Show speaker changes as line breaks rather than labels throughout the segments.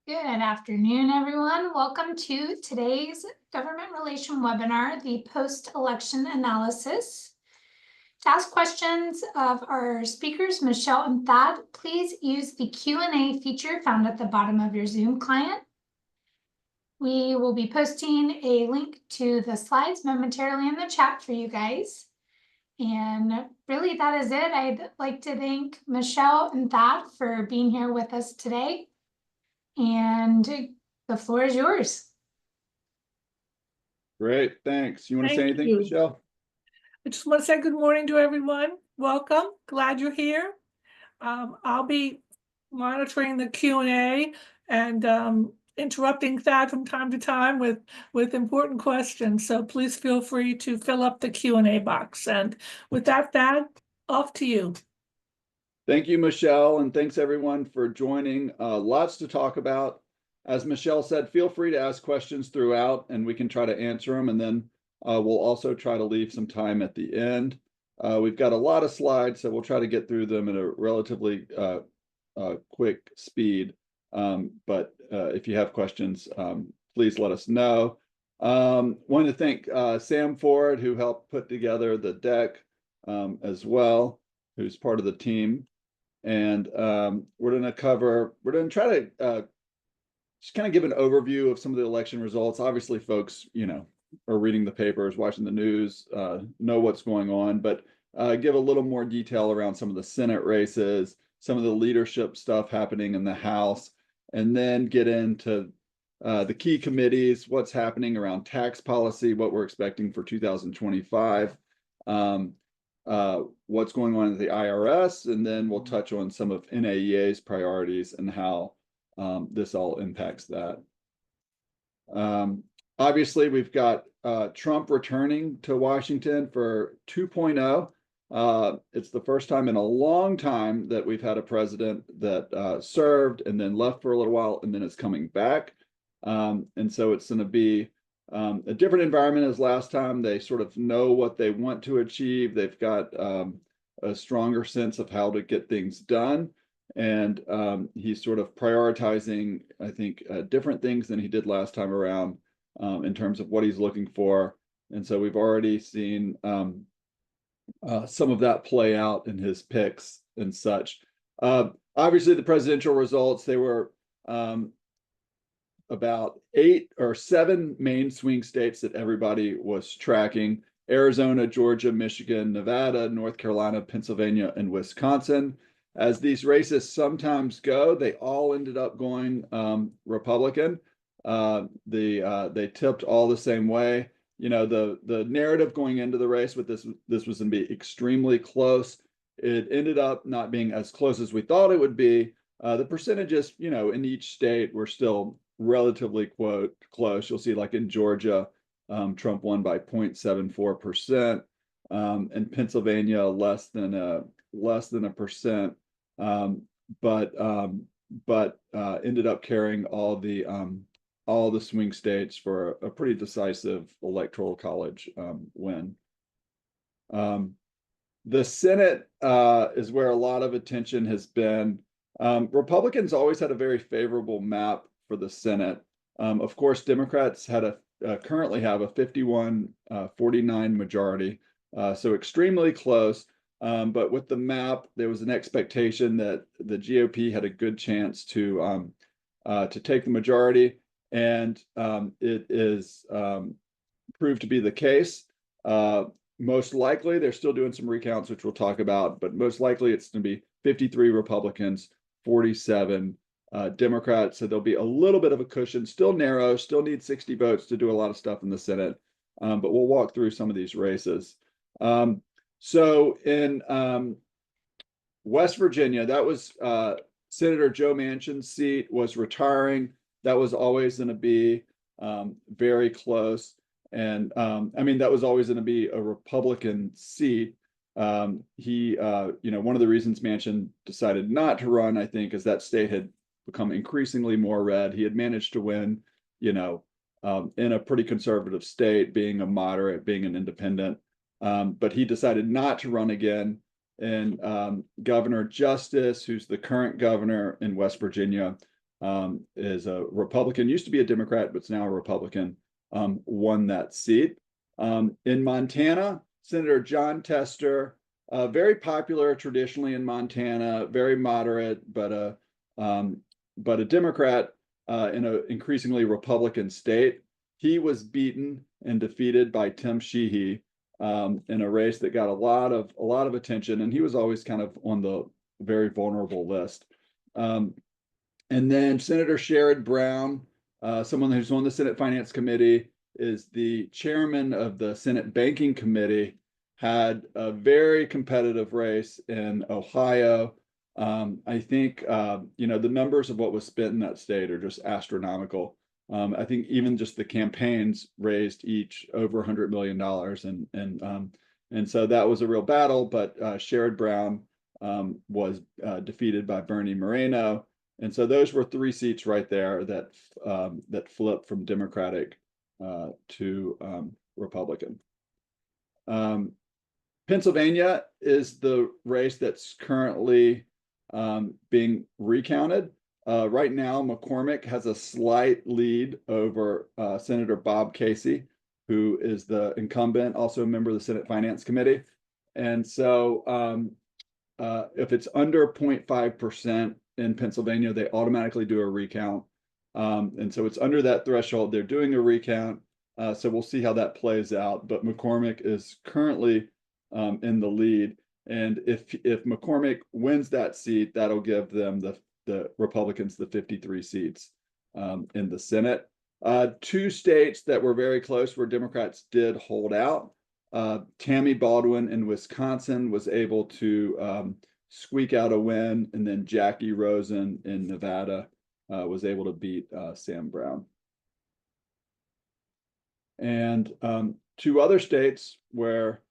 Good afternoon, everyone. Welcome to today's government relation webinar, the post-election analysis. To ask questions of our speakers, Michelle and Thad, please use the Q&A feature found at the bottom of your Zoom client. We will be posting a link to the slides momentarily in the chat for you guys. And really, that is it. I'd like to thank Michelle and Thad for being here with us today. And the floor is yours.
Great, thanks. You want to say anything, Michelle?
I just want to say good morning to everyone. Welcome. Glad you're here. I'll be monitoring the Q&A and interrupting Thad from time to time with important questions. So please feel free to fill up the Q&A box. And with that, Thad, off to you.
Thank you, Michelle, and thanks everyone for joining. Lots to talk about. As Michelle said, feel free to ask questions throughout and we can try to answer them, and then we'll also try to leave some time at the end. We've got a lot of slides, so we'll try to get through them at a relatively quick speed. But if you have questions, please let us know. Want to thank Sam Ford, who helped put together the deck as well, who's part of the team. And we're going to try to just kind of give an overview of some of the election results. Obviously, folks, are reading the papers, watching the news, know what's going on, but give a little more detail around some of the Senate races, some of the leadership stuff happening in the House, and then get into the key committees, what's happening around tax policy, what we're expecting for 2025. What's going on at the IRS, and then we'll touch on some of NAEA's priorities and how this all impacts that. Obviously, we've got Trump returning to Washington for 2.0. It's the first time in a long time that we've had a president that served and then left for a little while and then is coming back. And so it's going to be a different environment as last time. They sort of know what they want to achieve. They've got a stronger sense of how to get things done. And he's sort of prioritizing, I think, different things than he did last time around in terms of what he's looking for. And so we've already seen some of that play out in his picks and such. Obviously, the presidential results, they were about 8 or 7 main swing states that everybody was tracking: Arizona, Georgia, Michigan, Nevada, North Carolina, Pennsylvania, and Wisconsin. As these races sometimes go, they all ended up going Republican. They tipped all the same way. The narrative going into the race with this was going to be extremely close. It ended up not being as close as we thought it would be. The percentages, in each state were still relatively close. You'll see, like in Georgia, Trump won by 0.74%, and Pennsylvania less than a percent, but ended up carrying all the swing states for a pretty decisive electoral college win. The Senate is where a lot of attention has been. Republicans always had a very favorable map for the Senate. Of course, Democrats currently have a 51-49 majority, so extremely close. But with the map, there was an expectation that the GOP had a good chance to take the majority, and it is proved to be the case. Most likely, they're still doing some recounts, which we'll talk about, but most likely it's going to be 53 Republicans, 47 Democrats. So there'll be a little bit of a cushion, still narrow, still need 60 votes to do a lot of stuff in the Senate, but we'll walk through some of these races. So in West Virginia, that was Senator Joe Manchin's seat, was retiring. That was always going to be very close. And that was always going to be a Republican seat. One of the reasons Manchin decided not to run, I think, is that state had become increasingly more red. He had managed to win, in a pretty conservative state, being a moderate, being an independent. But he decided not to run again. And Governor Justice, who's the current governor in West Virginia, is a Republican, used to be a Democrat, but it's now a Republican, won that seat. In Montana, Senator John Tester, very popular traditionally in Montana, very moderate, but a Democrat in an increasingly Republican state. He was beaten and defeated by Tim Sheehy in a race that got a lot of attention, and he was always kind of on the very vulnerable list. And then Senator Sherrod Brown, someone who's on the Senate Finance Committee, is the chairman of the Senate Banking Committee, had a very competitive race in Ohio. I think, the numbers of what was spent in that state are just astronomical. I think even just the campaigns raised each over $100 million. And so that was a real battle, but Sherrod Brown was defeated by Bernie Moreno. And so those were 3 seats right there that flipped from Democratic to Republican. Pennsylvania is the race that's currently being recounted. Right now, McCormick has a slight lead over Senator Bob Casey, who is the incumbent, also a member of the Senate Finance Committee. And so if it's under 0.5% in Pennsylvania, they automatically do a recount. And so it's under that threshold. They're doing a recount. So we'll see how that plays out. But McCormick is currently in the lead. And if McCormick wins that seat, that'll give them the Republicans the 53 seats in the Senate. 2 states that were very close where Democrats did hold out. Tammy Baldwin in Wisconsin was able to squeak out a win, and then Jackie Rosen in Nevada was able to beat Sam Brown. And 2 other states where,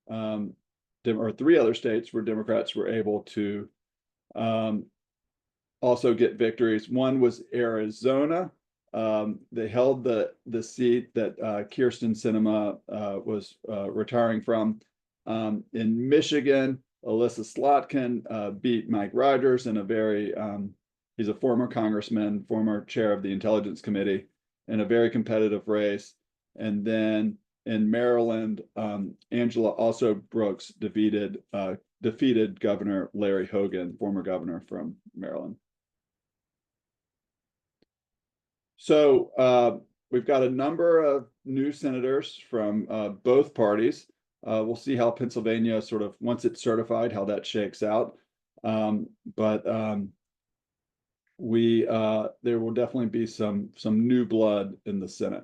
or 3 other states where Democrats were able to also get victories. One was Arizona. They held the seat that Kyrsten Sinema was retiring from. In Michigan, Alyssa Slotkin beat Mike Rogers in a very, he's a former congressman, former chair of the Intelligence Committee, in a very competitive race. And then in Maryland, Angela also Brooks defeated Governor Larry Hogan, former governor from Maryland. So we've got a number of new senators from both parties. We'll see how Pennsylvania sort of, once it's certified, how that shakes out. But there will definitely be some new blood in the Senate.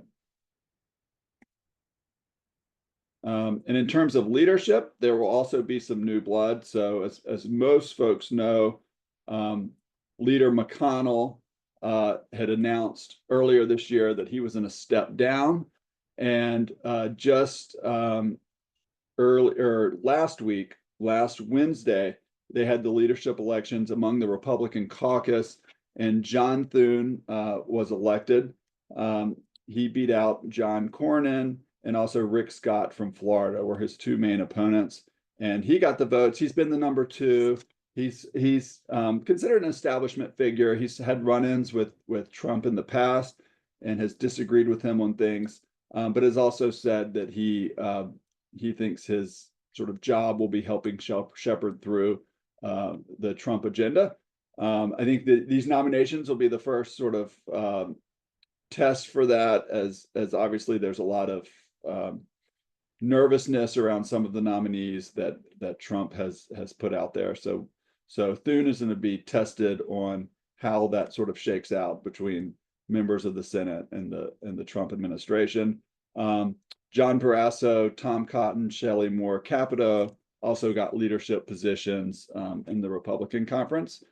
And in terms of leadership, there will also be some new blood. So as most folks know, Leader McConnell had announced earlier this year that he was going to step down. And just last Wednesday, they had the leadership elections among the Republican caucus, and John Thune was elected. He beat out John Cornyn, and also Rick Scott from Florida were his 2 main opponents. And he got the votes. He's been the number 2. He's considered an establishment figure. He's had run-ins with Trump in the past and has disagreed with him on things, but has also said that he thinks his sort of job will be helping shepherd through the Trump agenda. I think that these nominations will be the first sort of test for that, as obviously there's a lot of nervousness around some of the nominees that Trump has put out there. So Thune is going to be tested on how that sort of shakes out between members of the Senate and the Trump administration. John Barrasso, Tom Cotton, Shelley Moore Capito also got leadership positions in the Republican conference.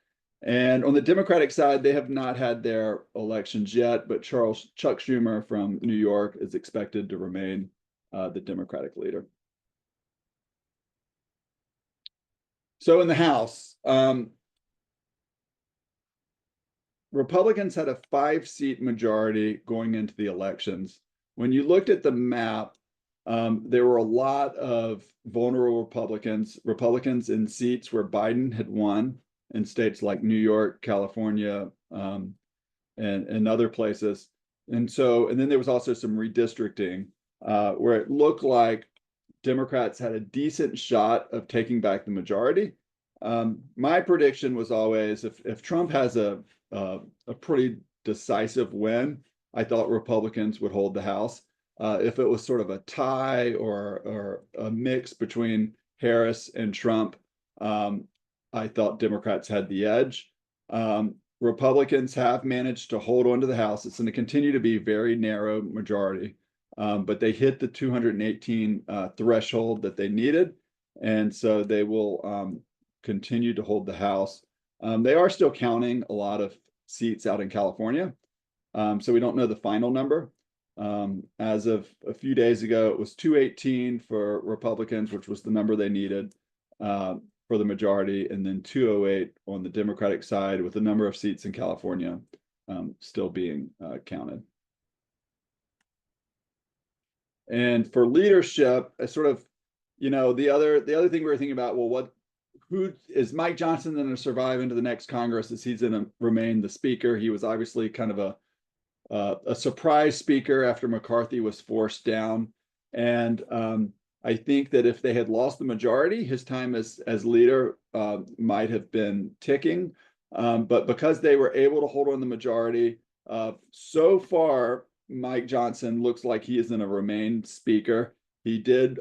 And on the Democratic side, they have not had their elections yet, but Chuck Schumer from New York is expected to remain the Democratic leader. So in the House, Republicans had a 5-seat majority going into the elections. When you looked at the map, there were a lot of vulnerable Republicans in seats where Biden had won in states like New York, California, and other places. And then there was also some redistricting where it looked like Democrats had a decent shot of taking back the majority. My prediction was always if Trump has a pretty decisive win, I thought Republicans would hold the House. If it was sort of a tie or a mix between Harris and Trump, I thought Democrats had the edge. Republicans have managed to hold on to the House. It's going to continue to be very narrow majority, but they hit the 218 threshold that they needed, and so they will continue to hold the House. They are still counting a lot of seats out in California, so we don't know the final number. As of a few days ago, it was 218 for Republicans, which was the number they needed for the majority, and then 208 on the Democratic side, with the number of seats in California still being counted. And for leadership, I sort of, the other thing we were thinking about, well, who is Mike Johnson going to survive into the next Congress? Is he's going to remain the speaker? He was obviously kind of a surprise speaker after McCarthy was forced down, and I think that if they had lost the majority, his time as leader might have been ticking. But because they were able to hold on the majority, so far, Mike Johnson looks like he is going to remain speaker. He did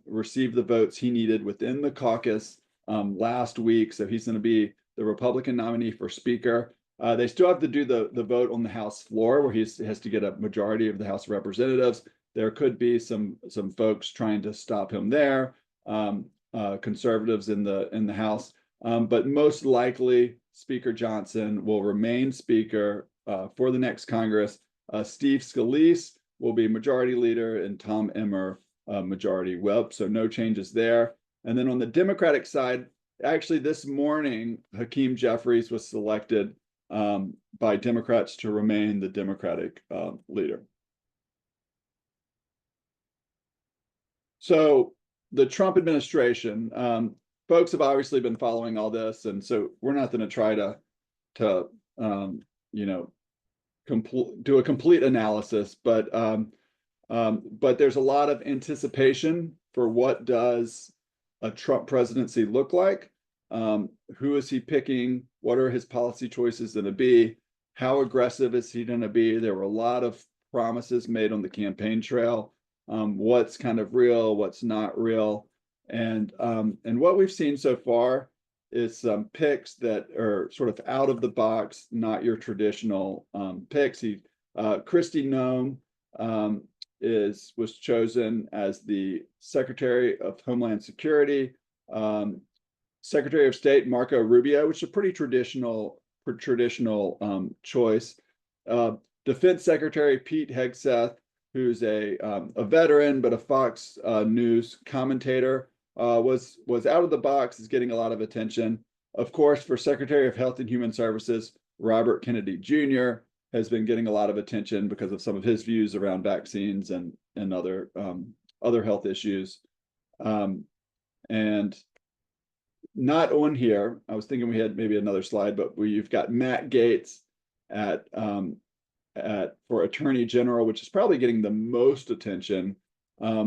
receive the votes he needed within the caucus last week, so he's going to be the Republican nominee for speaker. They still have to do the vote on the House floor, where he has to get a majority of the House of Representatives. There could be some folks trying to stop him there, conservatives in the House, but most likely Speaker Johnson will remain speaker for the next Congress. Steve Scalise will be majority leader, and Tom Emmer majority whip. So no changes there. And then on the Democratic side, actually this morning, Hakeem Jeffries was selected by Democrats to remain the Democratic leader. So the Trump administration, folks have obviously been following all this, and so we're not going to try to do a complete analysis, but there's a lot of anticipation for what does a Trump presidency look like. Who is he picking? What are his policy choices going to be? How aggressive is he going to be? There were a lot of promises made on the campaign trail. What's kind of real, what's not real, and what we've seen so far is some picks that are sort of out of the box, not your traditional picks. Kristi Noem was chosen as the Secretary of Homeland Security. Secretary of State Marco Rubio, which is a pretty traditional choice. Defense Secretary Pete Hegseth, who's a veteran but a Fox News commentator, was out of the box, is getting a lot of attention. Of course, for Secretary of Health and Human Services, Robert Kennedy Jr. has been getting a lot of attention because of some of his views around vaccines and other health issues. And not on here, I was thinking we had maybe another slide, but you've got Matt Gaetz for Attorney General, which is probably getting the most attention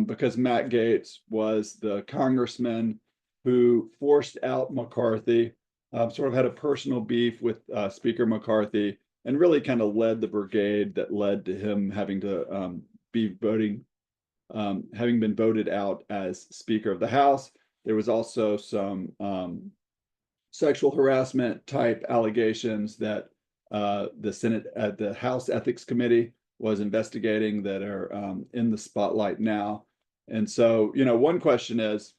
because Matt Gaetz was the congressman who forced out McCarthy, sort of had a personal beef with Speaker McCarthy, and really kind of led the brigade that led to him having to having been voted out as Speaker of the House. There was also some sexual harassment type allegations that the House Ethics Committee was investigating that are in the spotlight now. And so, one question is,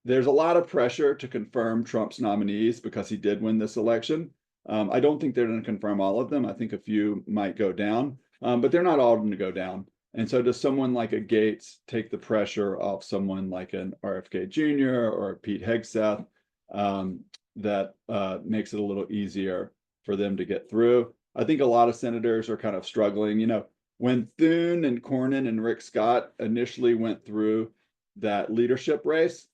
there's a lot of pressure to confirm Trump's nominees because he did win this election. I don't think they're going to confirm all of them. I think a few might go down, but they're not all going to go down. And so does someone like a Gaetz take the pressure off someone like an RFK Jr. or a Pete Hegseth that makes it a little easier for them to get through? I think a lot of senators are kind of struggling. When Thune and Cornyn and Rick Scott initially went through that leadership race,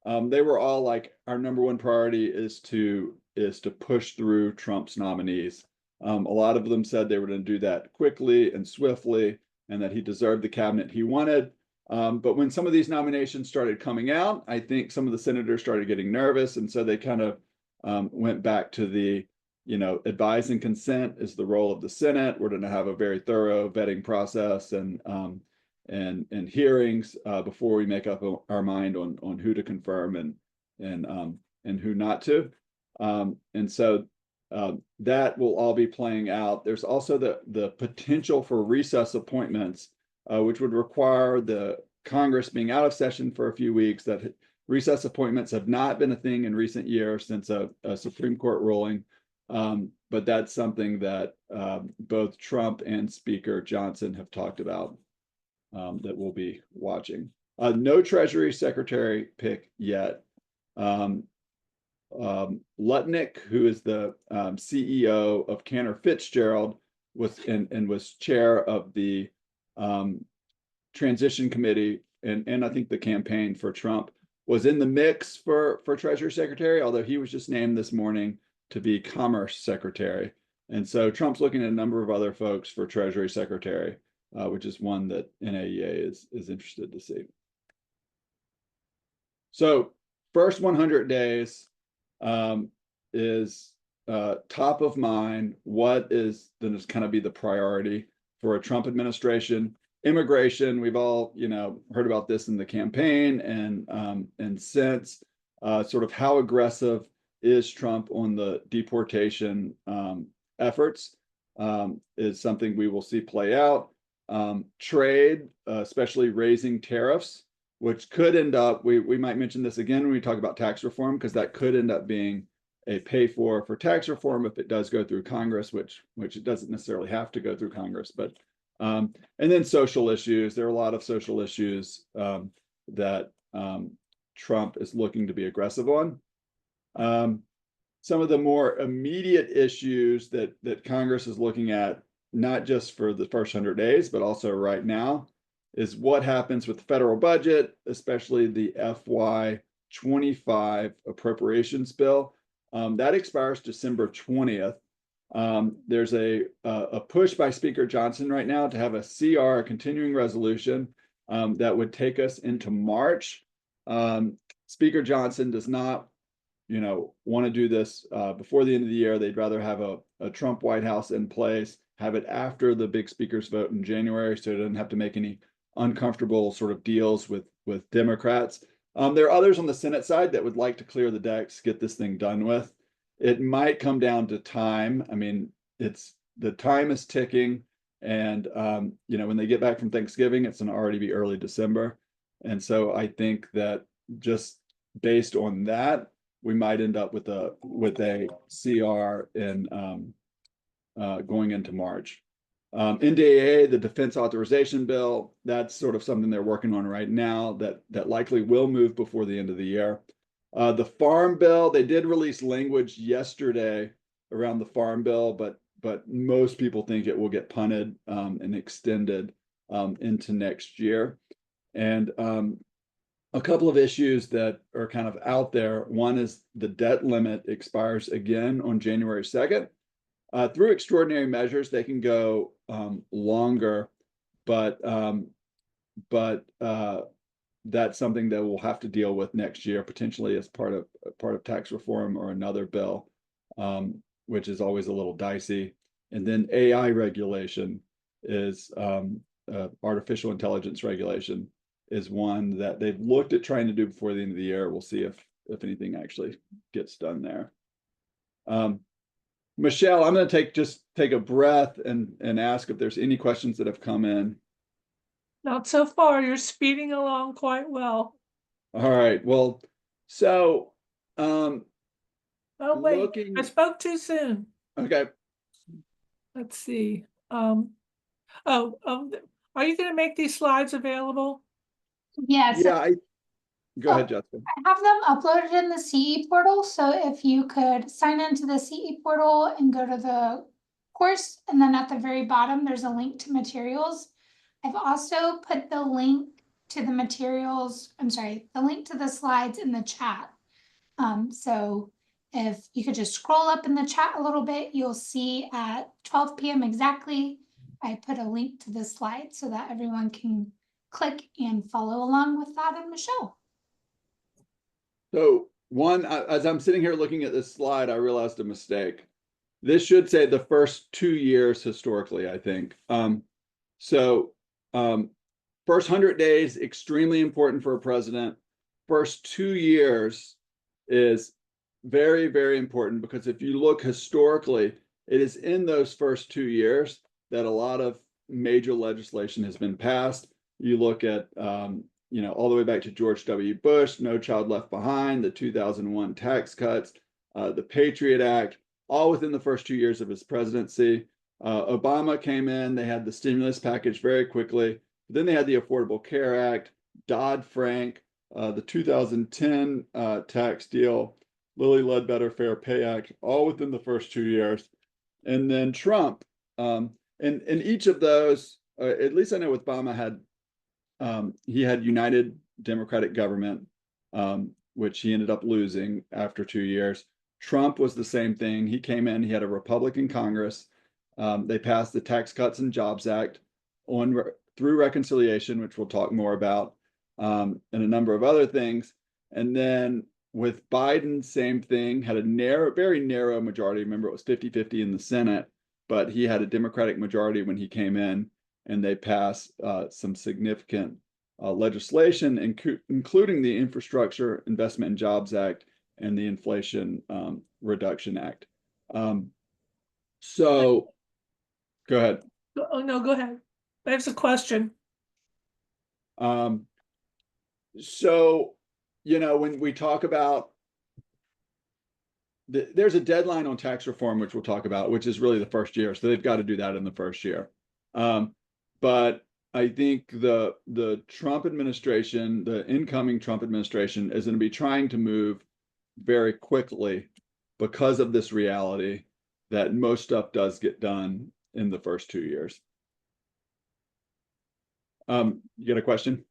they were all like, our number one priority is to is to push through Trump's nominees. A lot of them said they were going to do that quickly and swiftly, and that he deserved the cabinet he wanted. But when some of these nominations started coming out, I think some of the senators started getting nervous, and so they kind of went back to the, advise and consent is the role of the Senate. We're going to have a very thorough vetting process and hearings before we make up our mind on who to confirm and who not to. And so that will all be playing out. There's also the potential for recess appointments, which would require the Congress being out of session for a few weeks. That recess appointments have not been a thing in recent years since a Supreme Court ruling. But that's something that both Trump and Speaker Johnson have talked about that we'll be watching. No Treasury Secretary pick yet. Lutnick, who is the CEO of Cantor Fitzgerald, was chair of the transition committee and I think the campaign for Trump, was in the mix for Treasury Secretary, although he was just named this morning to be Commerce Secretary. And so Trump's looking at a number of other folks for Treasury Secretary, which is one that NAEA is interested to see. So first 100 days is top of mind. What is going to kind of be the priority for a Trump administration? Immigration, we've all heard about this in the campaign and since. Sort of how aggressive is Trump on the deportation efforts is something we will see play out. Trade, especially raising tariffs, which could end up, we might mention this again when we talk about tax reform, because that could end up being a pay for tax reform if it does go through Congress, which it doesn't necessarily have to go through Congress. But and then social issues. There are a lot of social issues that Trump is looking to be aggressive on. Some of the more immediate issues that Congress is looking at, not just for the first 100 days, but also right now, is what happens with the federal budget, especially the FY25 appropriations bill. That expires December 20th. There's a push by Speaker Johnson right now to have a CR, a continuing resolution, that would take us into March. Speaker Johnson does not, want to do this before the end of the year. They'd rather have a Trump White House in place, have it after the big speakers vote in January, so it doesn't have to make any uncomfortable sort of deals with Democrats. There are others on the Senate side that would like to clear the decks, get this thing done with. It might come down to time. I mean, the time is ticking, and when they get back from Thanksgiving, it's going to already be early December. And so I think that just based on that, we might end up with a CR in going into March. NDAA, the Defense Authorization Bill, that's sort of something they're working on right now that likely will move before the end of the year. The Farm Bill, they did release language yesterday around the Farm Bill, but most people think it will get punted and extended into next year. And a couple of issues that are kind of out there. One is the debt limit expires again on January 2nd. Through extraordinary measures, they can go longer, but that's something that we'll have to deal with next year, potentially as part of tax reform or another bill, which is always a little dicey. And then AI regulation is artificial intelligence regulation is one that they've looked at trying to do before the end of the year. We'll see if anything actually gets done there. Michelle, I'm going to take a breath and ask if there's any questions that have come in.
Not so far. You're speeding along quite well.
All right. Well, so
oh wait, I spoke too soon.
Okay.
Let's see. Are you going to make these slides available?
Yes.
Yeah. Go ahead, Jessica.
I have them uploaded in the CE portal. So if you could sign into the CE portal and go to the course, and then at the very bottom, there's a link to materials. I've also put the link to the materials, the link to the slides in the chat. So If you could just scroll up in the chat a little bit, you'll see at 12 p.m. exactly, I put a link to this slide so that everyone can click and follow along with that and Michelle.
So as I'm sitting here looking at this slide, I realized a mistake. This should say the first 2 years historically, I think. First 100 days, extremely important for a president. First 2 years is very, very important, because if you look historically, it is in those first 2 years that a lot of major legislation has been passed. You look at, all the way back to George W. Bush, No Child Left Behind, the 2001 tax cuts, the Patriot Act, all within the first 2 years of his presidency. Obama came in, they had the stimulus package very quickly. Then they had the Affordable Care Act, Dodd-Frank, the 2010 tax deal, Lilly Ledbetter Fair Pay Act, all within the first 2 years. And then Trump, and each of those, at least I know with Obama, he had United Democratic Government, which he ended up losing after 2 years. Trump was the same thing. He came in, he had a Republican Congress. They passed the Tax Cuts and Jobs Act through reconciliation, which we'll talk more about, and a number of other things. And then with Biden, same thing, had a very narrow majority. Remember, it was 50-50 in the Senate, but he had a Democratic majority when he came in, and they passed some significant legislation, including the Infrastructure Investment and Jobs Act and the Inflation Reduction Act. So go ahead.
Oh, no, go ahead. There's a question.
When we talk about there's a deadline on tax reform, which we'll talk about, which is really the first year. So they've got to do that in the first year. But I think the Trump administration, the incoming Trump administration, is going to be trying to move very quickly because of this reality that most stuff does get done in the first 2 years. You got a question?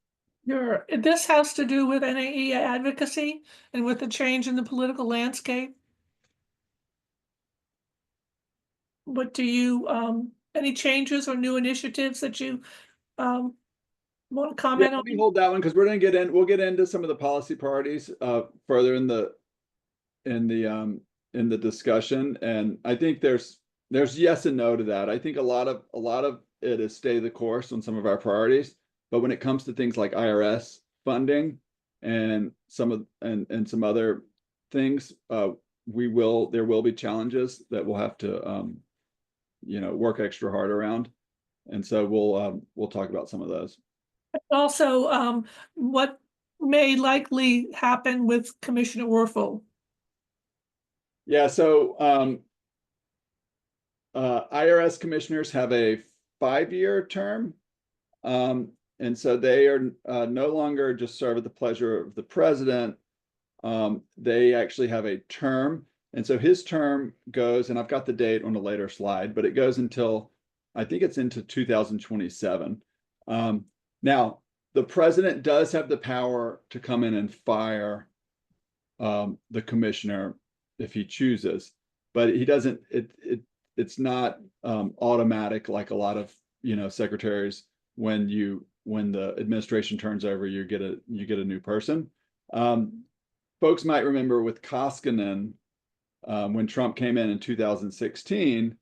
This has to do with NAEA advocacy and with the change in the political landscape. What do you, any changes or new initiatives that you want to comment on?
Let me hold that one, because we'll get into some of the policy priorities further in the discussion. And I think there's yes and no to that. I think a lot of it is stay the course on some of our priorities. But when it comes to things like IRS funding and some other things, there will be challenges that we'll have to work extra hard around. And so we'll talk about some of those.
Also, what may likely happen with Commissioner Werfel?
Yeah, so IRS commissioners have a 5-year term. And so they are no longer just serve at the pleasure of the president. They actually have a term. And so his term goes, and I've got the date on a later slide, but it goes until, I think it's into 2027. Now, the president does have the power to come in and fire the commissioner if he chooses, but he doesn't, it's not automatic like a lot of, secretaries. When the administration turns over, you get a new person. Folks might remember with Koskinen, when Trump came in 2016,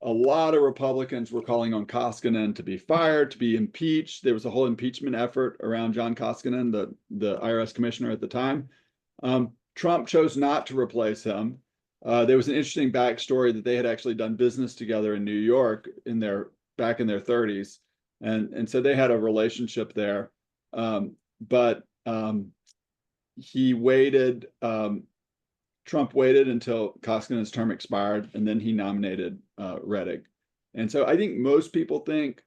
a lot of Republicans were calling on Koskinen to be fired, to be impeached. There was a whole impeachment effort around John Koskinen, the IRS commissioner at the time. Trump chose not to replace him. There was an interesting backstory that they had actually done business together in New York back in their 30s. And so they had a relationship there. But he waited, Trump waited until Koskinen's term expired, and then he nominated Reddick. And so I think most people think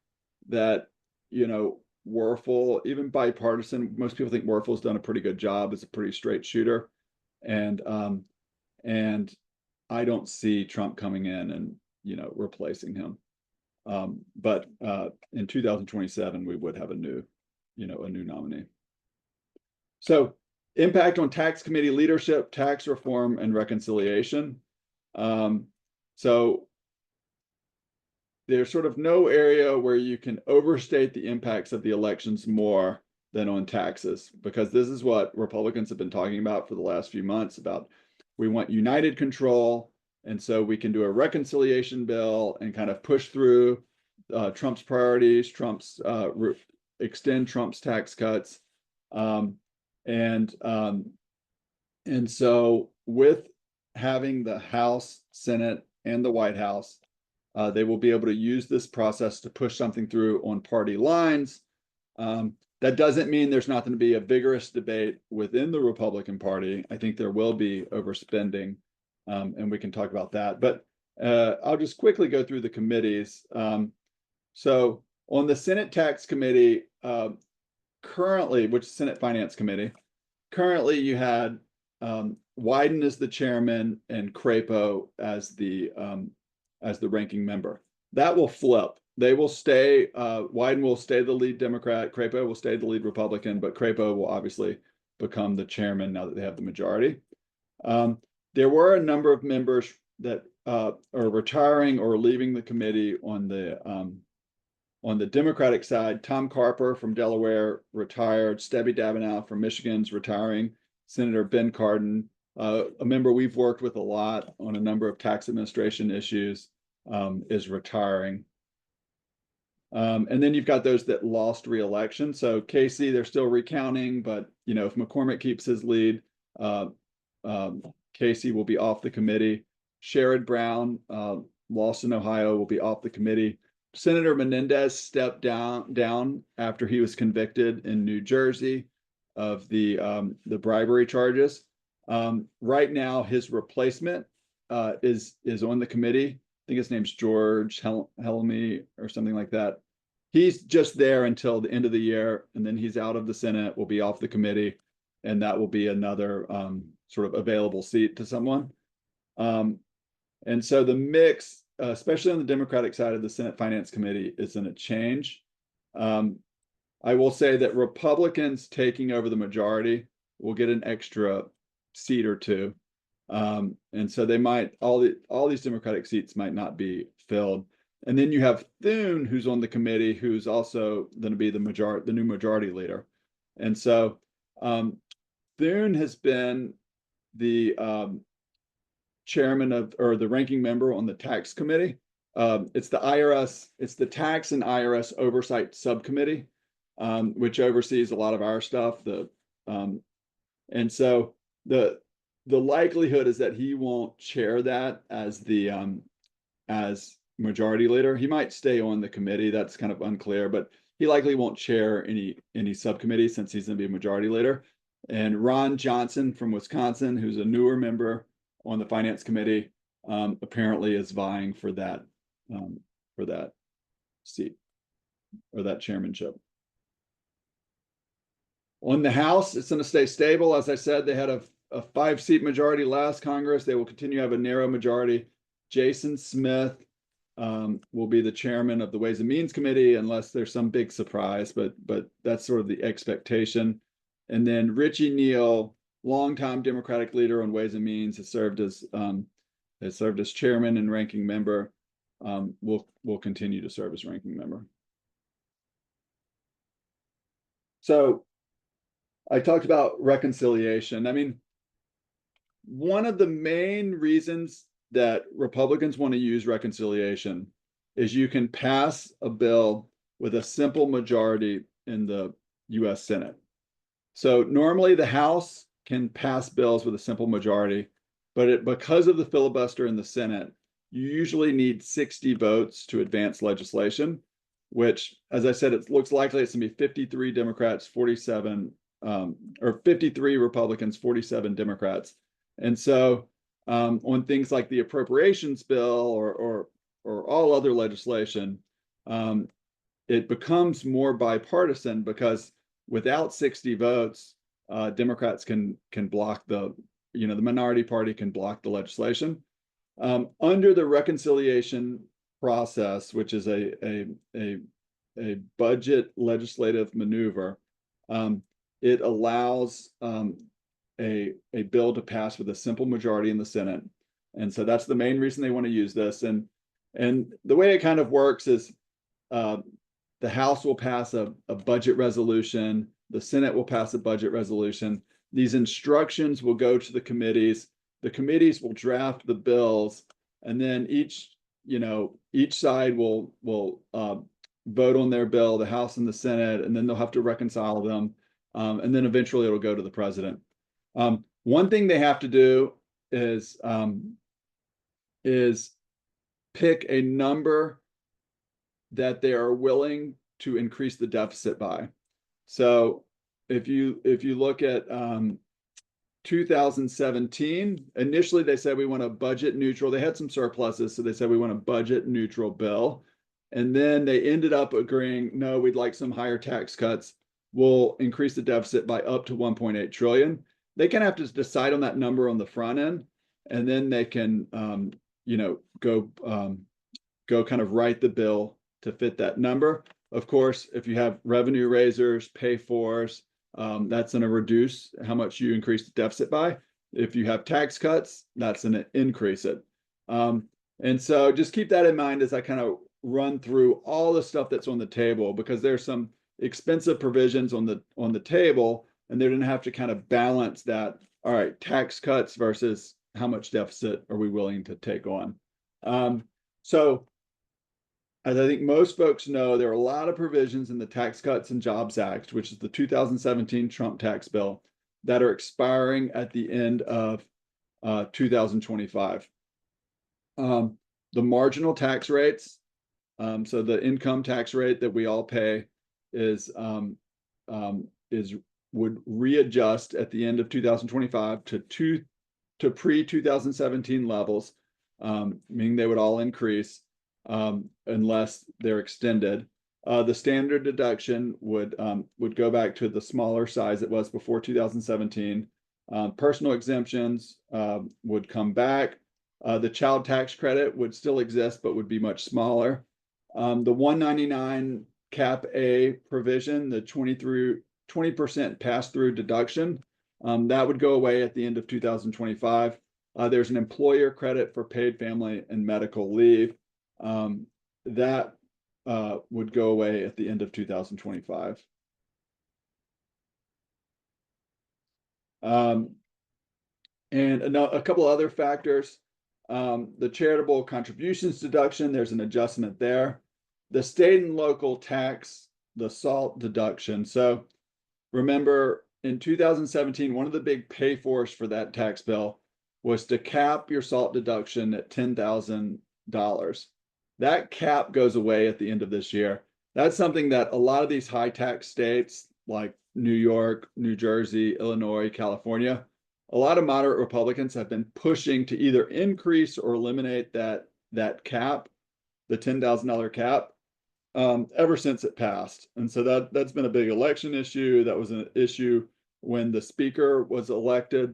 that, Werfel, even bipartisan, most people think Werfel's done a pretty good job as a pretty straight shooter. And I don't see Trump coming in and, replacing him. But in 2027, we would have a new nominee. So Impact on tax committee leadership, tax reform, and reconciliation. So there's sort of no area where you can overstate the impacts of the elections more than on taxes, because this is what Republicans have been talking about for the last few months about we want united control. And so we can do a reconciliation bill and kind of push through Trump's priorities, extend Trump's tax cuts. And so with having the House, Senate, and the White House, they will be able to use this process to push something through on party lines. That doesn't mean there's not going to be a vigorous debate within the Republican Party. I think there will be overspending, and we can talk about that. But I'll just quickly go through the committees. So on the Senate Tax Committee, currently, which is Senate Finance Committee, currently you had Wyden as the chairman and Crapo as the ranking member. That will flip. They will stay, Wyden will stay the lead Democrat, Crapo will stay the lead Republican, but Crapo will obviously become the chairman now that they have the majority. There were a number of members that are retiring or leaving the committee on the Democratic side. Tom Carper from Delaware retired. Stebby Davinow from Michigan's retiring. Senator Ben Cardin, a member we've worked with a lot on a number of tax administration issues, is retiring. And then you've got those that lost re-election. So Casey, they're still recounting, but if McCormick keeps his lead, Casey will be off the committee. Sherrod Brown, lost in Ohio, will be off the committee. Senator Menendez stepped down after he was convicted in New Jersey of the bribery charges. Right now, his replacement is on the committee. I think his name's George Helmy or something like that. He's just there until the end of the year, and then he's out of the Senate, will be off the committee, and that will be another sort of available seat to someone. And so the mix, especially on the Democratic side of the Senate Finance Committee, is going to change. I will say that Republicans taking over the majority will get an extra seat or two. And so they might, all these Democratic seats might not be filled. And then you have Thune, who's on the committee, who's also going to be the new majority leader. And so Thune has been the chairman or the ranking member on the tax committee. It's the IRS, it's the tax and IRS oversight subcommittee, which oversees a lot of our stuff. And so the likelihood is that he won't chair that as majority leader. He might stay on the committee. That's kind of unclear, but he likely won't chair any subcommittee since he's going to be a majority leader. And Ron Johnson from Wisconsin, who's a newer member on the finance committee, apparently is vying for that seat or that chairmanship. On the House, it's going to stay stable. As I said, they had a 5-seat majority last Congress. They will continue to have a narrow majority. Jason Smith will be the chairman of the Ways and Means Committee unless there's some big surprise, but that's sort of the expectation. And then Richie Neal, longtime Democratic leader on Ways and Means, has served as chairman and ranking member. Will continue to serve as ranking member. So I talked about reconciliation. I mean, one of the main reasons that Republicans want to use reconciliation is you can pass a bill with a simple majority in the US Senate. So normally the House can pass bills with a simple majority, but because of the filibuster in the Senate, you usually need 60 votes to advance legislation, which, as I said, it looks likely it's going to be 53 Democrats, 47 or 53 Republicans, 47 Democrats. And so on things like the appropriations bill or all other legislation, it becomes more bipartisan because without 60 votes, Democrats can block the minority party can block the legislation. Under the reconciliation process, which is a budget legislative maneuver, it allows a bill to pass with a simple majority in the Senate. And so that's the main reason they want to use this. And the way it kind of works is the House will pass a budget resolution, the Senate will pass a budget resolution. These instructions will go to the committees will draft the bills, and then each side will vote on their bill, the House and the Senate, and then they'll have to reconcile them. And then eventually it'll go to the president. One thing they have to do is pick a number that they are willing to increase the deficit by. So if you look at 2017, initially they said we want a budget neutral. They had some surpluses, so they said we want a budget neutral bill. And then they ended up agreeing, no, we'd like some higher tax cuts. We'll increase the deficit by up to 1.8 trillion. They kind of have to decide on that number on the front end, and then they can, go kind of write the bill to fit that number. Of course, if you have revenue raisers, pay-fors, that's going to reduce how much you increase the deficit by. If you have tax cuts, that's going to increase it. And so just keep that in mind as I kind of run through all the stuff that's on the table, because there's some expensive provisions on the table, and they're going to have to kind of balance that. All right, tax cuts versus how much deficit are we willing to take on? So as I think most folks know, there are a lot of provisions in the Tax Cuts and Jobs Act, which is the 2017 Trump tax bill, that are expiring at the end of 2025. The marginal tax rates, so the income tax rate that we all pay would readjust at the end of 2025 to pre-2017 levels, meaning they would all increase unless they're extended. The standard deduction would go back to the smaller size it was before 2017. Personal exemptions would come back. The child tax credit would still exist, but would be much smaller. The 199 cap A provision, the 20% pass-through deduction, that would go away at the end of 2025. There's an employer credit for paid family and medical leave. That would go away at the end of 2025. And a couple other factors. The charitable contributions deduction, there's an adjustment there. The state and local tax, the SALT deduction. So remember, in 2017, one of the big pay-fors for that tax bill was to cap your SALT deduction at $10,000. That cap goes away at the end of this year. That's something that a lot of these high tax states like New York, New Jersey, Illinois, California, a lot of moderate Republicans have been pushing to either increase or eliminate that cap, the $10,000 cap, ever since it passed. And so that's been a big election issue. That was an issue when the speaker was elected.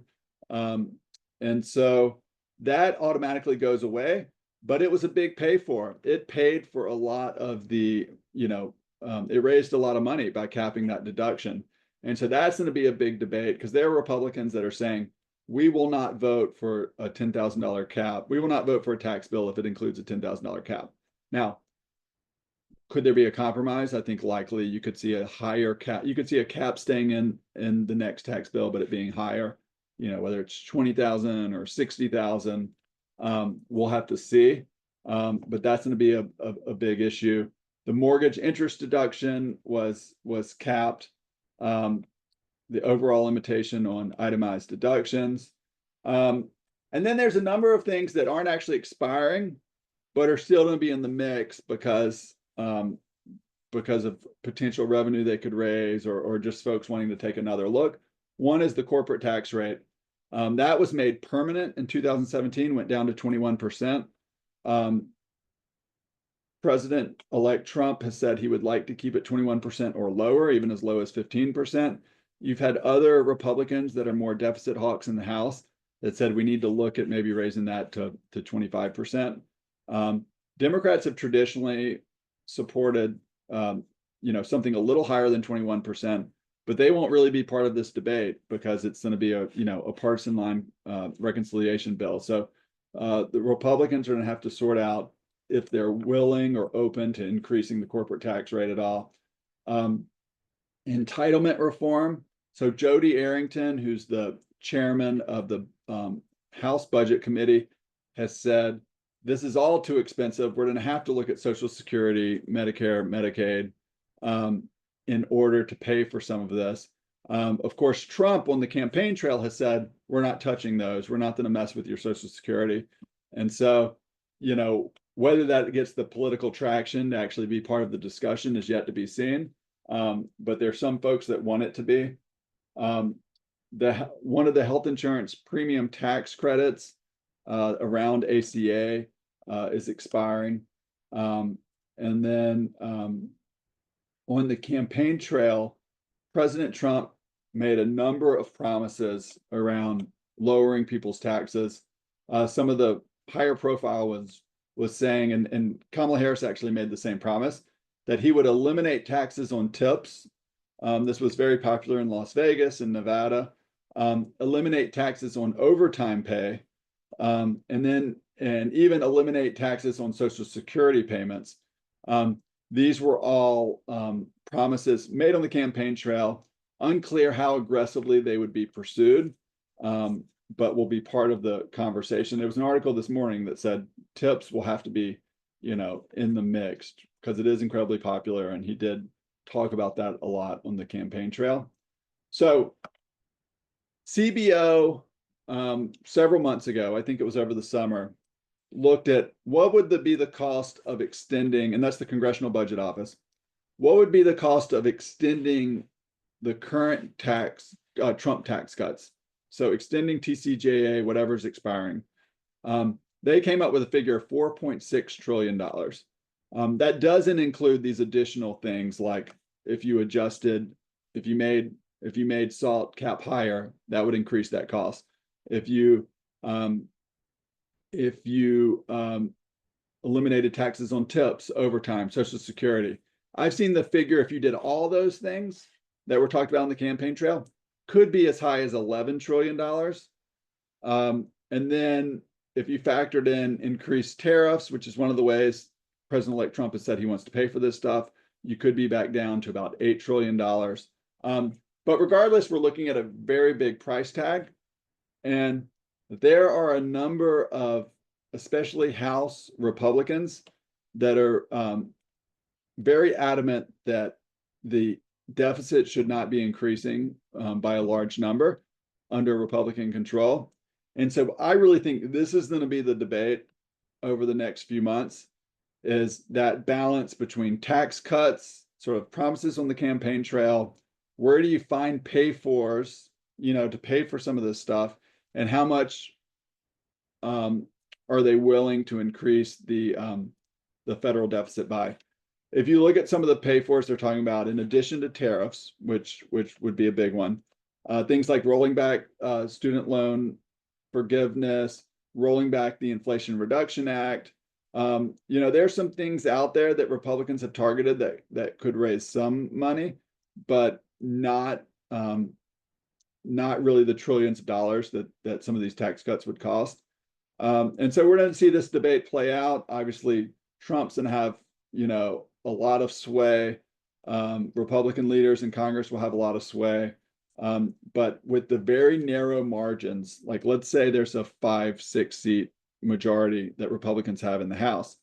And so that automatically goes away, but it was a big pay for. It paid for a lot of the, it raised a lot of money by capping that deduction. And so that's going to be a big debate, because there are Republicans that are saying, we will not vote for a $10,000 cap. We will not vote for a tax bill if it includes a $10,000 cap. Now, could there be a compromise? I think likely you could see a higher cap. You could see a cap staying in the next tax bill, but it being higher, whether it's 20,000 or 60,000, we'll have to see. But that's going to be a big issue. The mortgage interest deduction was capped. The overall limitation on itemized deductions. And then there's a number of things that aren't actually expiring, but are still going to be in the mix because of potential revenue they could raise, or just folks wanting to take another look. One is the corporate tax rate. That was made permanent in 2017, went down to 21%. President-elect Trump has said he would like to keep it 21% or lower, even as low as 15%. You've had other Republicans that are more deficit hawks in the House that said we need to look at maybe raising that to 25%. Democrats have traditionally supported something a little higher than 21%. but they won't really be part of this debate because it's going to be a partisan line reconciliation bill. So the Republicans are going to have to sort out if they're willing or open to increasing the corporate tax rate at all. Entitlement reform. So Jody Arrington, who's the chairman of the House Budget Committee, has said, this is all too expensive. We're going to have to look at Social Security, Medicare, Medicaid in order to pay for some of this. Of course, Trump on the campaign trail has said, we're not touching those. We're not going to mess with your Social Security. And so, whether that gets the political traction to actually be part of the discussion is yet to be seen. But there's some folks that want it to be. One of the health insurance premium tax credits around ACA is expiring. And then on the campaign trail, President Trump made a number of promises around lowering people's taxes. Some of the higher profile was saying, and Kamala Harris actually made the same promise, that he would eliminate taxes on tips. This was very popular in Las Vegas and Nevada. Eliminate taxes on overtime pay, and even eliminate taxes on Social Security payments. These were all promises made on the campaign trail. Unclear how aggressively they would be pursued, but will be part of the conversation. There was an article this morning that said tips will have to be, in the mix because it is incredibly popular, and he did talk about that a lot on the campaign trail. So CBO, several months ago, I think it was over the summer, looked at what would be the cost of extending, and that's the Congressional Budget Office, what would be the cost of extending the current Trump tax cuts? So extending TCJA, whatever's expiring. They came up with a figure of $4.6 trillion. That doesn't include these additional things like if you made SALT cap higher, that would increase that cost. If you eliminated taxes on tips, overtime, Social Security. I've seen the figure, if you did all those things that were talked about on the campaign trail, could be as high as $11 trillion. And then if you factored in increased tariffs, which is one of the ways President-elect Trump has said he wants to pay for this stuff, you could be back down to about $8 trillion. But regardless, we're looking at a very big price tag. And there are a number of, especially House Republicans, that are very adamant that the deficit should not be increasing by a large number under Republican control. And so I really think this is going to be the debate over the next few months, is that balance between tax cuts, sort of promises on the campaign trail, where do you find pay-fors, to pay for some of this stuff, and how much are they willing to increase the federal deficit by? If you look at some of the pay-fors they're talking about, in addition to tariffs, which would be a big one, things like rolling back student loan forgiveness, rolling back the Inflation Reduction Act. There's some things out there that Republicans have targeted that could raise some money, but not really the trillions of dollars that some of these tax cuts would cost. And so we're going to see this debate play out. Obviously, Trump's going to have, a lot of sway. Republican leaders in Congress will have a lot of sway. But with the very narrow margins, like let's say there's a 5-6 seat majority that Republicans have in the House,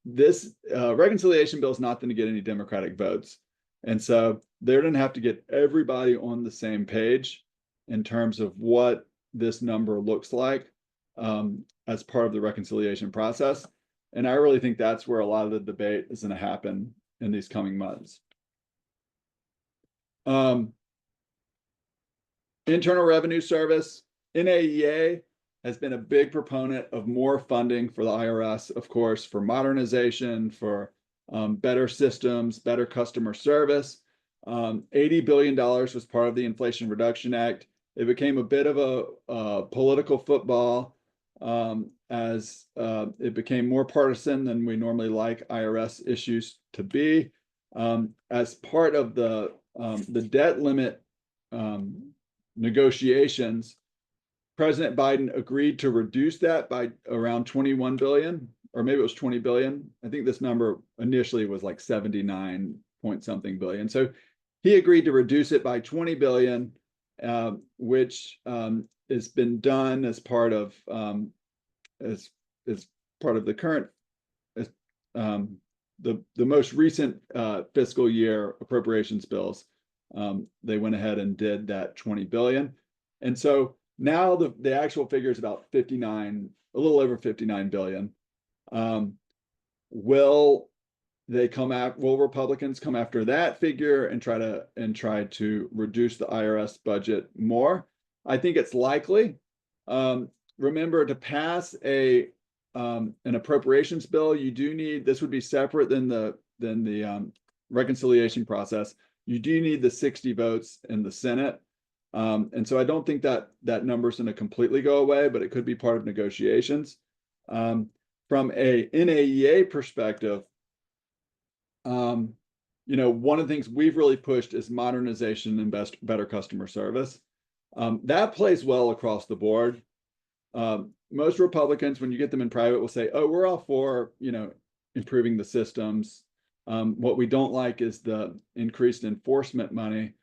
this reconciliation bill is not going to get any Democratic votes. And so they're going to have to get everybody on the same page in terms of what this number looks like as part of the reconciliation process. And I really think that's where a lot of the debate is going to happen in these coming months. Internal Revenue Service, NAEA, has been a big proponent of more funding for the IRS, of course, for modernization, for better systems, better customer service. $80 billion was part of the Inflation Reduction Act. It became a bit of a political football as it became more partisan than we normally like IRS issues to be. As part of the the debt limit negotiations, President Biden agreed to reduce that by around 21 billion, or maybe it was 20 billion. I think this number initially was like 79 point something billion. So he agreed to reduce it by 20 billion, which has been done as part of as part of the current the most recent fiscal year appropriations bills. They went ahead and did that 20 billion. And so now the actual figure is about 59, a little over 59 billion. Will Republicans come after that figure and try to reduce the IRS budget more? I think it's likely. Remember, to pass an appropriations bill, you do need, this would be separate than the reconciliation process. You do need the 60 votes in the Senate. And so I don't think that number is going to completely go away, but it could be part of negotiations. From a NAEA perspective, one of the things we've really pushed is modernization and better customer service. That plays well across the board. Most Republicans, when you get them in private, will say, "Oh, we're all for improving the systems. What we don't like is the increased enforcement money."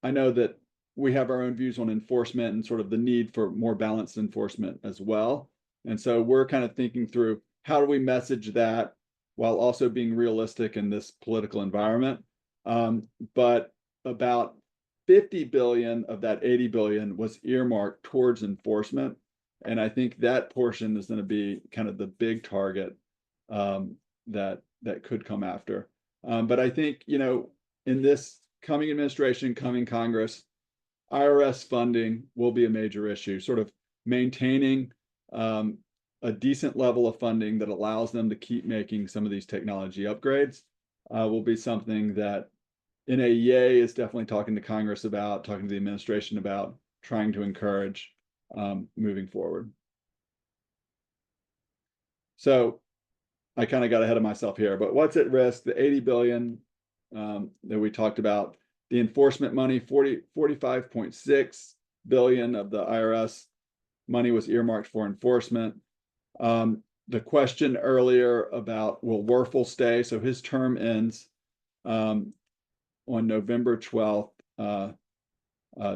I know that we have our own views on enforcement and sort of the need for more balanced enforcement as well. And so we're kind of thinking through, how do we message that while also being realistic in this political environment? But about 50 billion of that 80 billion was earmarked towards enforcement. And I think that portion is going to be kind of the big target that could come after. But I think, in this coming administration, coming Congress, IRS funding will be a major issue. Sort of maintaining a decent level of funding that allows them to keep making some of these technology upgrades will be something that NAEA is definitely talking to Congress about, talking to the administration about, trying to encourage moving forward. So I kind of got ahead of myself here, but what's at risk? The 80 billion that we talked about, the enforcement money, 45.6 billion of the IRS money was earmarked for enforcement. The question earlier about will Werfel stay? So his term ends on November 12th,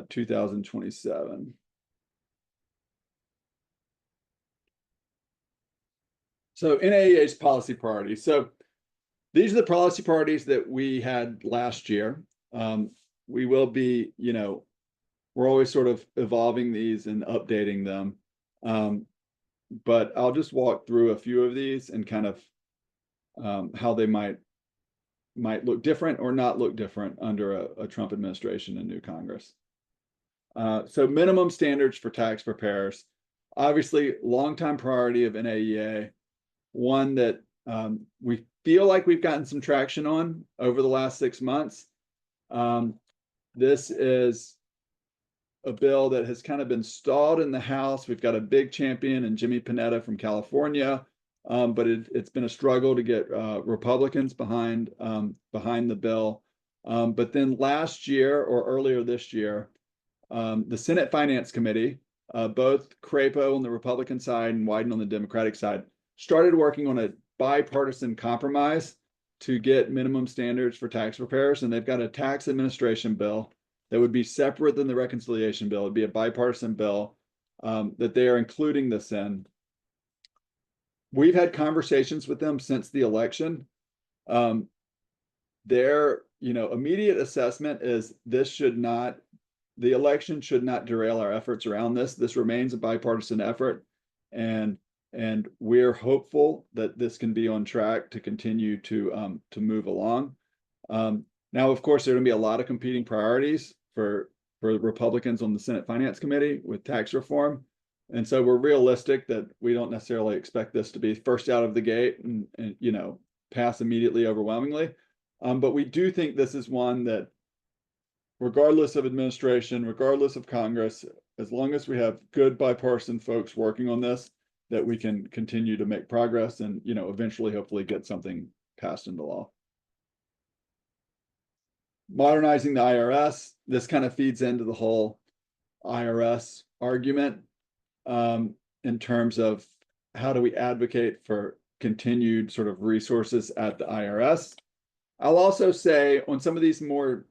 2027. So NAEA's policy priorities. So these are the policy priorities that we had last year. We will be, we're always sort of evolving these and updating them. But I'll just walk through a few of these and kind of how they might look different or not look different under a Trump administration and new Congress. So minimum standards for tax preparers, obviously longtime priority of NAEA, one that we feel like we've gotten some traction on over the last 6 months. This is a bill that has kind of been stalled in the House. We've got a big champion in Jimmy Panetta from California, but it's been a struggle to get Republicans behind the bill. But then last year or earlier this year, the Senate Finance Committee, both Crapo on the Republican side and Wyden on the Democratic side, started working on a bipartisan compromise to get minimum standards for tax preparers. And they've got a tax administration bill that would be separate than the reconciliation bill. It'd be a bipartisan bill that they are including this in. We've had conversations with them since the election. Their immediate assessment is the election should not derail our efforts around this. This remains a bipartisan effort, and we're hopeful that this can be on track to continue to move along. Now, of course, there are going to be a lot of competing priorities for Republicans on the Senate Finance Committee with tax reform. And so we're realistic that we don't necessarily expect this to be first out of the gate and pass immediately overwhelmingly. But we do think this is one that, regardless of administration, regardless of Congress, as long as we have good bipartisan folks working on this, that we can continue to make progress and eventually hopefully get something passed into law. modernizing the IRS. This kind of feeds into the whole IRS argument in terms of how do we advocate for continued sort of resources at the IRS. I'll also say on some of these more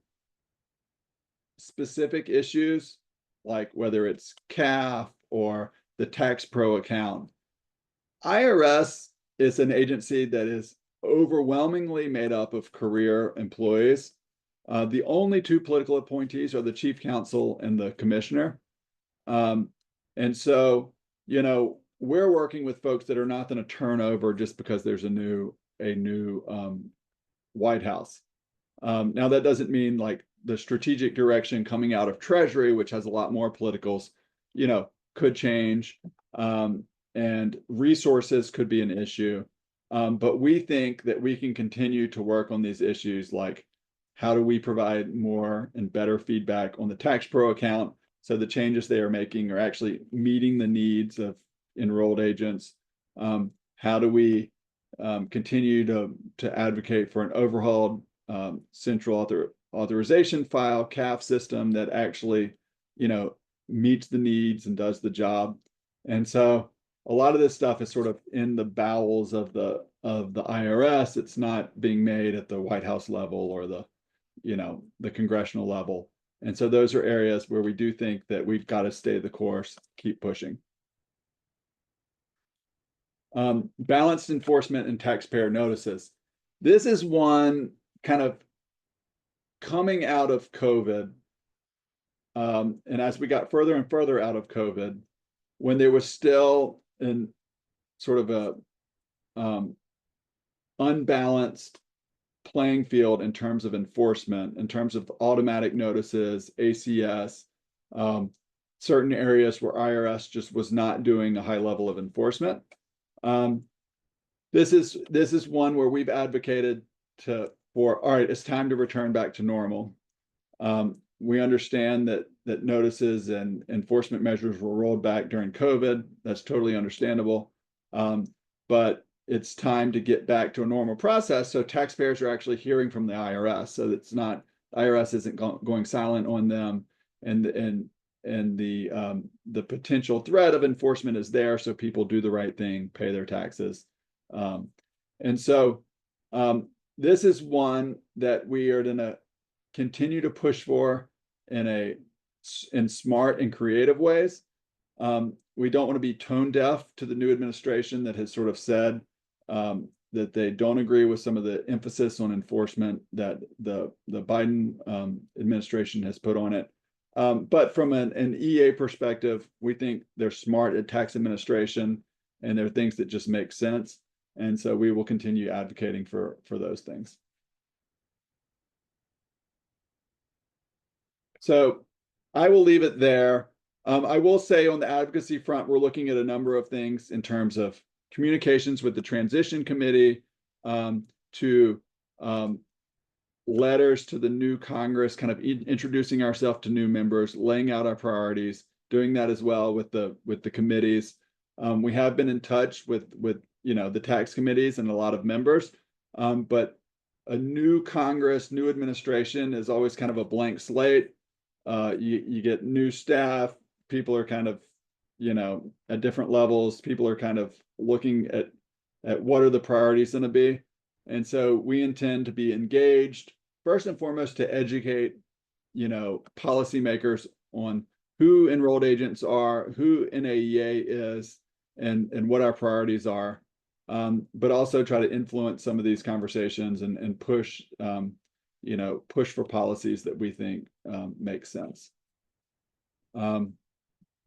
specific issues, like whether it's CAF or the Tax Pro account, IRS is an agency that is overwhelmingly made up of career employees. The only two political appointees are the chief counsel and the commissioner. And so, you know, we're working with folks that are not going to turn over just because there's a new White House. Now, that doesn't mean like the strategic direction coming out of Treasury, which has a lot more politicals, you know, could change, and resources could be an issue. But we think that we can continue to work on these issues, like how do we provide more and better feedback on the Tax Pro account so the changes they are making are actually meeting the needs of enrolled agents? How do we continue to advocate for an overhauled central authorization file CAF system that actually, you know, meets the needs and does the job? And so a lot of this stuff is sort of in the bowels of the IRS. It's not being made at the White House level or the, you know, the congressional level. And so those are areas where we do think that we've got to stay the course, keep pushing. Balanced enforcement and taxpayer notices. This is one kind of coming out of COVID. And as we got further and further out of COVID, when there was still in sort of a unbalanced playing field in terms of enforcement, in terms of automatic notices, ACS, certain areas where IRS just was not doing a high level of enforcement. This is one where we've advocated for, all right, it's time to return back to normal. We understand that notices and enforcement measures were rolled back during COVID. That's totally understandable. But it's time to get back to a normal process so taxpayers are actually hearing from the IRS, so it's not, IRS isn't going silent on them, and the potential threat of enforcement is there, so people do the right thing, pay their taxes. And so this is one that we are going to continue to push for in smart and creative ways. We don't want to be tone deaf to the new administration that has sort of said that they don't agree with some of the emphasis on enforcement that the Biden administration has put on it. But from an EA perspective, we think they're smart at tax administration, and there are things that just make sense. And so we will continue advocating for those things. So I will leave it there. I will say on the advocacy front, we're looking at a number of things in terms of communications with the transition committee, to letters to the new Congress, kind of introducing ourselves to new members, laying out our priorities, doing that as well with the committees. We have been in touch with you know, the tax committees and a lot of members, but a new Congress, new administration is always kind of a blank slate. You get new staff, people are kind of, you know, at different levels, people are kind of looking at what are the priorities going to be. And so we intend to be engaged, first and foremost, to educate, you know, policymakers on who enrolled agents are, who NAEA is, and what our priorities are, but also try to influence some of these conversations and push, you know, push for policies that we think make sense.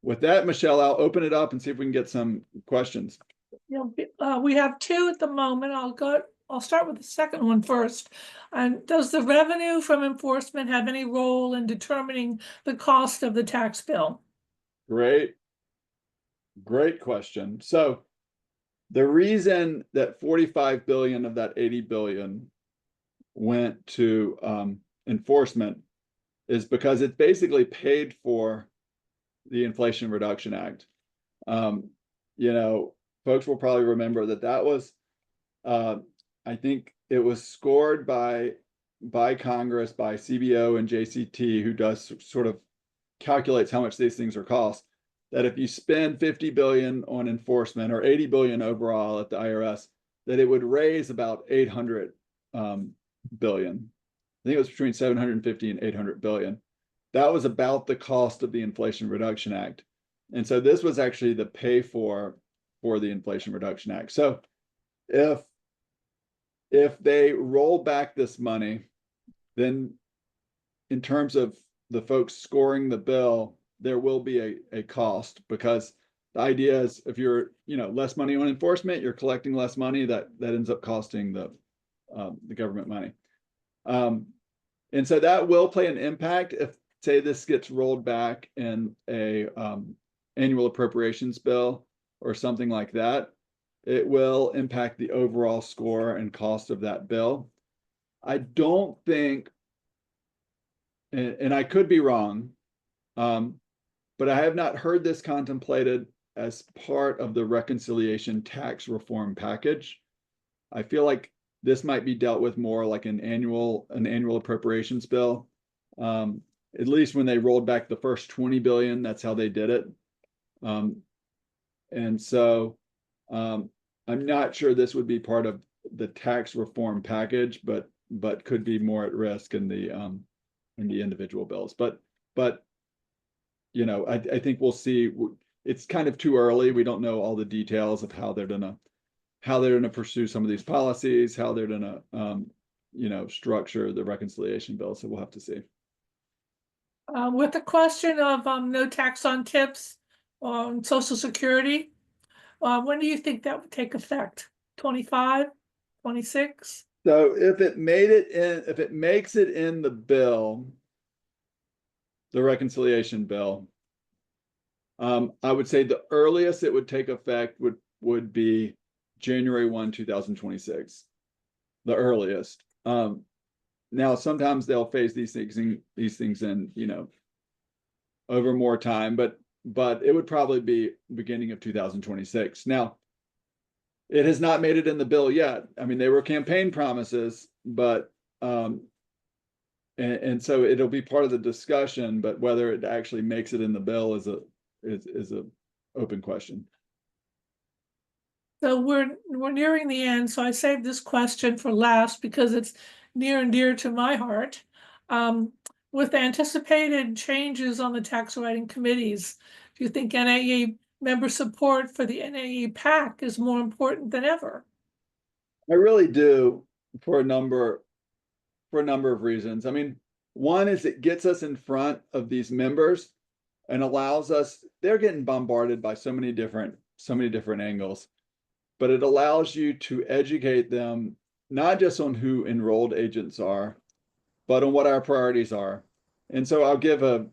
With that, Michelle, I'll open it up and see if we can get some questions.
Yeah, we have two at the moment. I'll start with the second one first. And does the revenue from enforcement have any role in determining the cost of the tax bill?
Great question. So the reason that 45 billion of that 80 billion went to enforcement is because it basically paid for the Inflation Reduction Act. You know, folks will probably remember that was, I think it was scored by by Congress, by CBO and JCT, who does sort of calculates how much these things are cost, that if you spend 50 billion on enforcement or 80 billion overall at the IRS, that it would raise about 800 billion. I think it was between 750 and 800 billion. That was about the cost of the Inflation Reduction Act. And so this was actually the pay for the Inflation Reduction Act. So if they roll back this money, then in terms of the folks scoring the bill, there will be a cost, because the idea is if you're, less money on enforcement, you're collecting less money, that ends up costing the government money. And so that will play an impact if, say, this gets rolled back in a annual appropriations bill or something like that. It will impact the overall score and cost of that bill. I don't think, and I could be wrong, but I have not heard this contemplated as part of the reconciliation tax reform package. I feel like this might be dealt with more like an annual appropriations bill. At least when they rolled back the first 20 billion, that's how they did it. And so I'm not sure this would be part of the tax reform package, but could be more at risk in the individual bills. But I think we'll see. It's kind of too early. We don't know all the details of how they're gonna pursue some of these policies, how they're gonna structure the reconciliation bill. So we'll have to see.
With the question of no tax on tips on Social Security, when do you think that would take effect? 25, 26?
So if it makes it in the bill, the reconciliation bill, I would say the earliest it would take effect would be January 1, 2026. The earliest. Now sometimes they'll phase these things in, over more time, but it would probably be beginning of 2026. Now, it has not made it in the bill yet. I mean, they were campaign promises, but and so it'll be part of the discussion, but whether it actually makes it in the bill is a open question.
So we're nearing the end. So I saved this question for last because it's near and dear to my heart. With anticipated changes on the tax writing committees, do you think NAEA member support for the NAEA PAC is more important than ever?
I really do, for a number of reasons. I mean, one is it gets us in front of these members and allows us, they're getting bombarded by so many different angles, but it allows you to educate them, not just on who enrolled agents are, but on what our priorities are. And so I'll give a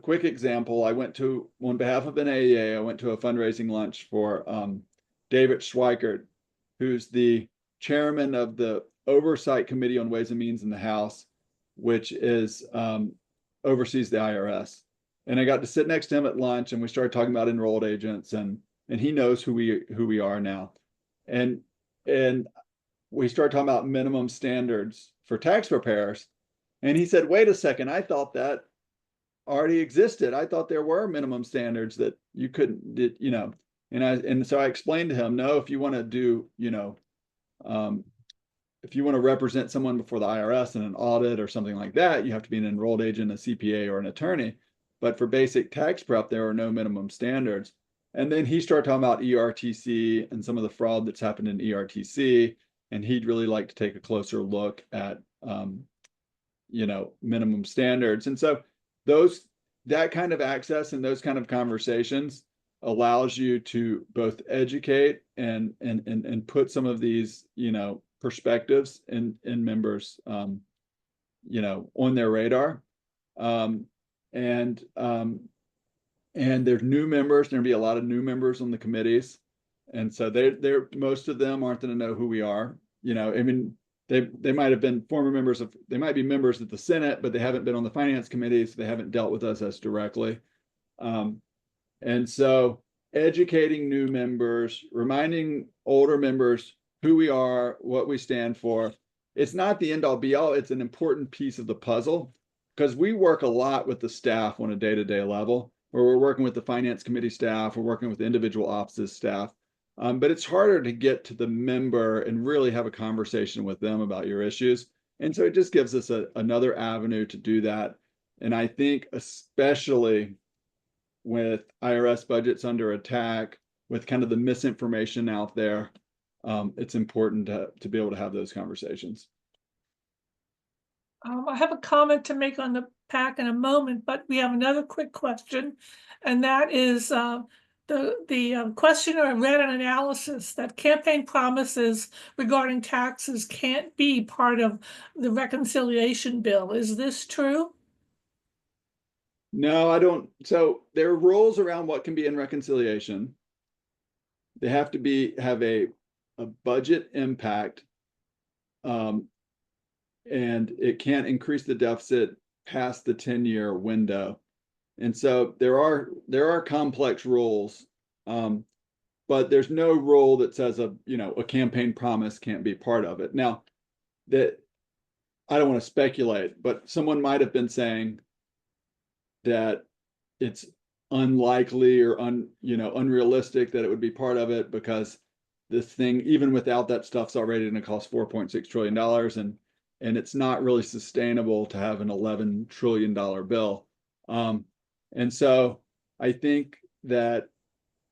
quick example. On behalf of NAEA, I went to a fundraising lunch for David Schweikert, who's the chairman of the Oversight Committee on Ways and Means in the House, which is oversees the IRS. And I got to sit next to him at lunch, and we started talking about enrolled agents, and he knows who we are now. And we started talking about minimum standards for tax preparers. And he said, wait a second, I thought that already existed. I thought there were minimum standards that you couldn't, and so I explained to him, no, if you want to do, if you want to represent someone before the IRS in an audit or something like that, you have to be an enrolled agent, a CPA, or an attorney. But for basic tax prep, there are no minimum standards. And then he started talking about ERTC and some of the fraud that's happened in ERTC. And he'd really like to take a closer look at, minimum standards. And so that kind of access and those kind of conversations allows you to both educate and put some of these, perspectives in members, on their radar. And there's new members. There'll be a lot of new members on the committees, and so most of them aren't going to know who we are. I mean, they might have been they might be members of the Senate, but they haven't been on the finance committees. So they haven't dealt with us as directly. And so educating new members, reminding older members who we are, what we stand for, it's not the end all be all. It's an important piece of the puzzle because we work a lot with the staff on a day-to-day level, where we're working with the finance committee staff, we're working with individual offices staff. But it's harder to get to the member and really have a conversation with them about your issues. And so it just gives us another avenue to do that. And I think especially with IRS budgets under attack, with kind of the misinformation out there, it's important to be able to have those conversations.
I have a comment to make on the PAC in a moment, but we have another quick question, and that is the questioner read an analysis that campaign promises regarding taxes can't be part of the reconciliation bill. Is this true?
No, I don't. So there are rules around what can be in reconciliation. They have to have a budget impact, and it can't increase the deficit past the 10-year window. And so there are complex rules, but there's no rule that says a campaign promise can't be part of it. Now, that I don't want to speculate, but someone might have been saying that it's unlikely or unrealistic that it would be part of it because this thing, even without that stuff's already going to cost $4.6 trillion, and it's not really sustainable to have an $11 trillion bill. And so I think that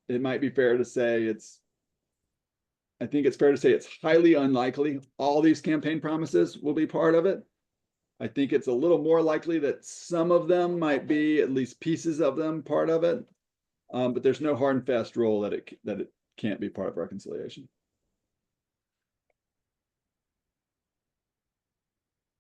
it might be fair to say it's highly unlikely all these campaign promises will be part of it. I think it's a little more likely that some of them might be, at least pieces of them, part of it. But there's no hard and fast rule that it can't be part of reconciliation.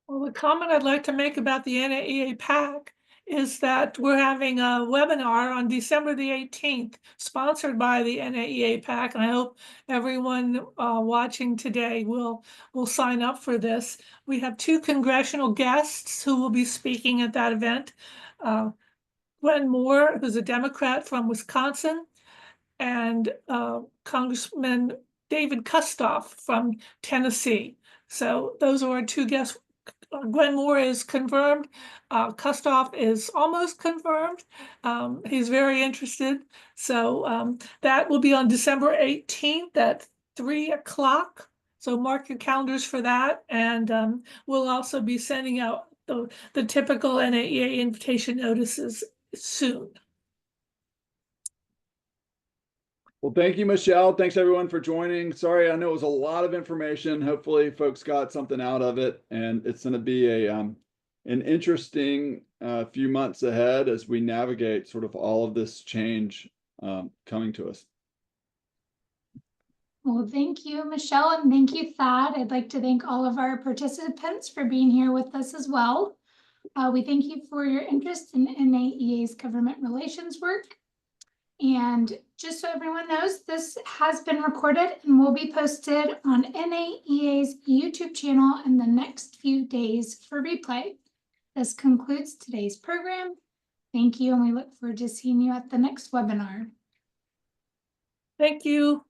Well, the comment I'd like to make about the NAEA PAC is that we're having a webinar on December the 18th, sponsored by the NAEA PAC, and I hope everyone watching today will sign up for this. We have 2 congressional guests who will be speaking at that event. Gwen Moore, who's a Democrat from Wisconsin, and Congressman David Kustoff from Tennessee. So those are our 2 guests. Gwen Moore is confirmed. Kustoff is almost confirmed. He's very interested. So that will be on December 18th at 3 o'clock. So mark your calendars for that. And we'll also be sending out the typical NAEA invitation notices soon.
Well, thank you, Michelle. Thanks everyone for joining. Sorry, I know it was a lot of information. Hopefully folks got something out of it, and it's going to be an interesting few months ahead as we navigate sort of all of this change coming to us.
Well, thank you, Michelle, and thank you, Thad. I'd like to thank all of our participants for being here with us as well. We thank you for your interest in NAEA's government relations work. And just so everyone knows, this has been recorded and will be posted on NAEA's YouTube channel in the next few days for replay. This concludes today's program. Thank you, and we look forward to seeing you at the next webinar.
Thank you.